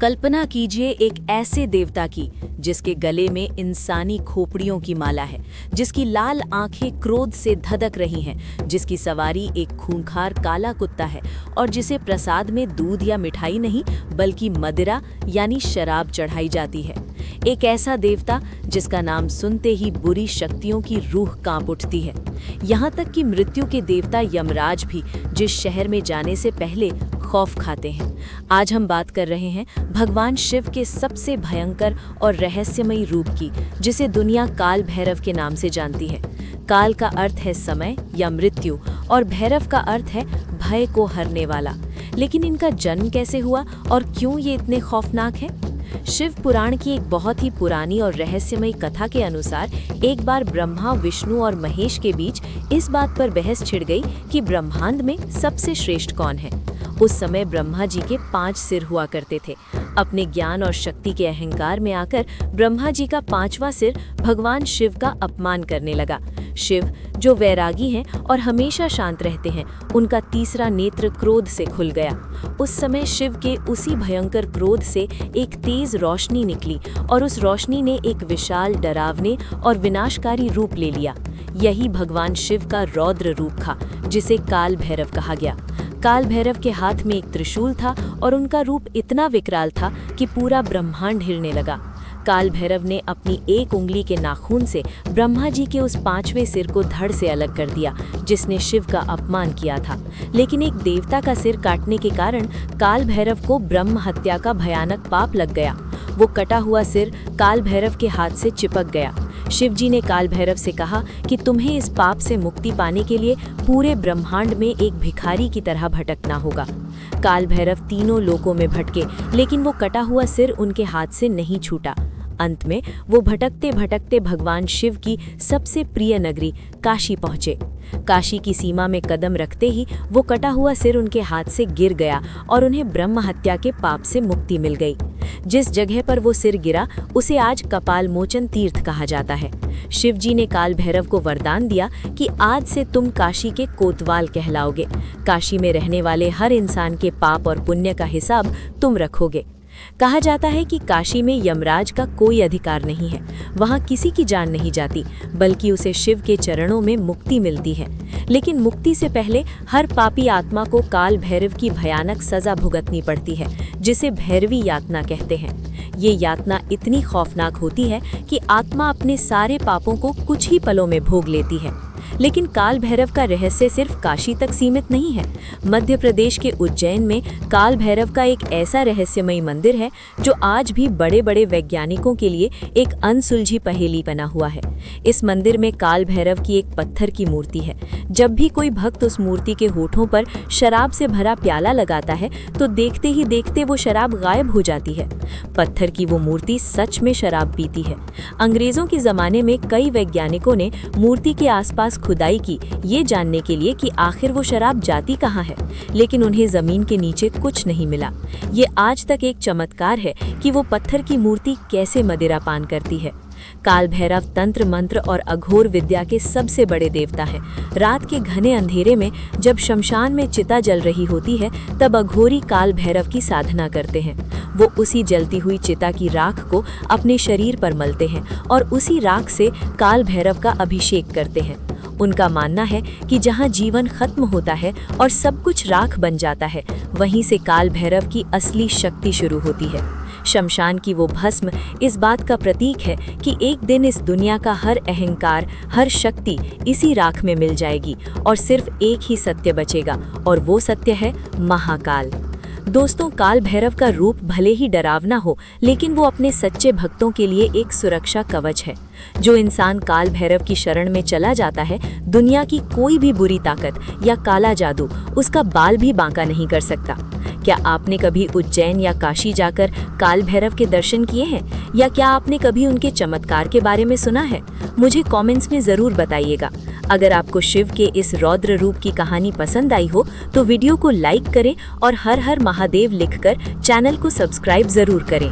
कल्पना कीजिए एक ऐसे देवता की जिसके गले में इंसानी खोपड़ियों की माला है, जिसकी लाल आंखें क्रोध से धधक रही हैं, जिसकी सवारी एक खूंखार काला कुत्ता है और जिसे प्रसाद में दूध या मिठाई नहीं बल्कि मदिरा यानी शराब चढ़ाई जाती है। एक ऐसा देवता जिसका नाम सुनते ही बुरी शक्तियों की रूह कांप उठती है। यहाँ तक कि मृत्यु के देवता यमराज भी जिस शहर में जाने से पहले खौफ खाते हैं। आज हम बात कर रहे हैं भगवान शिव के सबसे भयंकर और रहस्यमयी रूप की, जिसे दुनिया काल भैरव के नाम से जानती है। काल का अर्थ है समय या मृत्यु और भैरव का अर्थ है भय को हरने वाला। लेकिन इनका जन्म कैसे हुआ और क्यों ये इतने खौफनाक है? शिव पुराण की एक बहुत ही पुरानी और रहस्यमयी कथा के अनुसार एक बार ब्रह्मा, विष्णु और महेश के बीच इस बात पर बहस छिड़ गई कि ब्रह्मांड में सबसे श्रेष्ठ कौन है। उस समय ब्रह्मा जी के 5 सिर हुआ करते थे। अपने ज्ञान और शक्ति के अहंकार में आकर ब्रह्मा जी का 5वां सिर भगवान शिव का अपमान करने लगा। शिव, जो वैरागी हैं और हमेशा शांत रहते हैं, उनका तीसरा नेत्र क्रोध से खुल गया। उस समय शिव के उसी भयंकर क्रोध से एक तेज रोशनी निकली और उस रोशनी ने एक विशाल, डरावने और विनाशकारी रूप ले लिया। यही भगवान शिव का रौद्र रूप था, जिसे काल भैरव कहा गया। काल भैरव के हाथ में एक त्रिशूल था और उनका रूप इतना विकराल था कि पूरा ब्रह्मांड हिलने लगा। काल भैरव ने अपनी एक उंगली के नाखून से ब्रह्मा जी के उस 5वें सिर को धड़ से अलग कर दिया, जिसने शिव का अपमान किया था। लेकिन एक देवता का सिर काटने के कारण काल भैरव को ब्रह्म हत्या का भयानक पाप लग गया। वो कटा हुआ सिर काल भैरव के हाथ से चिपक गया। शिव जी ने काल भैरव से कहा कि तुम्हें इस पाप से मुक्ति पाने के लिए पूरे ब्रह्मांड में एक भिखारी की तरह भटकना होगा। काल भैरव तीनों लोकों में भटके, लेकिन वो कटा हुआ सिर उनके हाथ से नहीं छूटा। अंत में वो भटकते भटकते भगवान शिव की सबसे प्रिय नगरी काशी पहुँचे। काशी की सीमा में कदम रखते ही वो कटा हुआ सिर उनके हाथ से गिर गया और उन्हें ब्रह्म हत्या के पाप से मुक्ति मिल गई। जिस जगह पर वो सिर गिरा उसे आज कपाल मोचन तीर्थ कहा जाता है। शिव जी ने काल भैरव को वरदान दिया कि आज से तुम काशी के कोतवाल कहलाओगे। काशी में रहने वाले हर इंसान के पाप और पुण्य का हिसाब तुम रखोगे। कहा जाता है कि काशी में यमराज का कोई अधिकार नहीं है। वहाँ किसी की जान नहीं जाती, बल्कि उसे शिव के चरणों में मुक्ति मिलती है। लेकिन मुक्ति से पहले हर पापी आत्मा को काल भैरव की भयानक सजा भुगतनी पड़ती है, जिसे भैरवी यातना कहते हैं। ये यातना इतनी खौफनाक होती है कि आत्मा अपने सारे पापों को कुछ ही पलों में भोग लेती है। लेकिन काल भैरव का रहस्य सिर्फ काशी तक सीमित नहीं है। मध्य प्रदेश के उज्जैन में काल भैरव का एक ऐसा रहस्यमयी मंदिर है जो आज भी बड़े बड़े वैज्ञानिकों के लिए एक अनसुलझी पहेली बना हुआ है। इस मंदिर में काल भैरव की एक पत्थर की मूर्ति है। जब भी कोई भक्त उस मूर्ति के होठों पर शराब से भरा प्याला लगाता है तो देखते ही देखते वो शराब गायब हो जाती है। पत्थर की वो मूर्ति सच में शराब पीती है। अंग्रेजों के जमाने में कई वैज्ञानिकों ने मूर्ति के आसपास खुदाई की, ये जानने के लिए कि आखिर वो शराब जाती कहाँ है, लेकिन उन्हें जमीन के नीचे कुछ नहीं मिला। ये आज तक एक चमत्कार है कि वो पत्थर की मूर्ति कैसे मदिरा पान करती है। काल भैरव तंत्र मंत्र और अघोर विद्या के सबसे बड़े देवता हैं। रात के घने अंधेरे में जब शमशान में चिता जल रही होती है, तब अघोरी काल भैरव की साधना करते हैं। वो उसी जलती हुई चिता की राख को अपने शरीर पर मलते हैं और उसी राख से काल भैरव का अभिषेक करते हैं। उनका मानना है कि जहाँ जीवन खत्म होता है और सब कुछ राख बन जाता है, वहीं से काल भैरव की असली शक्ति शुरू होती है। शमशान की वो भस्म इस बात का प्रतीक है कि एक दिन इस दुनिया का हर अहंकार, हर शक्ति इसी राख में मिल जाएगी और सिर्फ एक ही सत्य बचेगा, और वो सत्य है महाकाल। दोस्तों, काल भैरव का रूप भले ही डरावना हो, लेकिन वो अपने सच्चे भक्तों के लिए एक सुरक्षा कवच है। जो इंसान काल भैरव की शरण में चला जाता है, दुनिया की कोई भी बुरी ताकत या काला जादू उसका बाल भी बांका नहीं कर सकता। क्या आपने कभी उज्जैन या काशी जाकर काल भैरव के दर्शन किए हैं, या क्या आपने कभी उनके चमत्कार के बारे में सुना है? मुझे कमेंट्स में ज़रूर बताइएगा। अगर आपको शिव के इस रौद्र रूप की कहानी पसंद आई हो तो वीडियो को लाइक करें और हर हर महादेव लिखकर चैनल को सब्सक्राइब ज़रूर करें।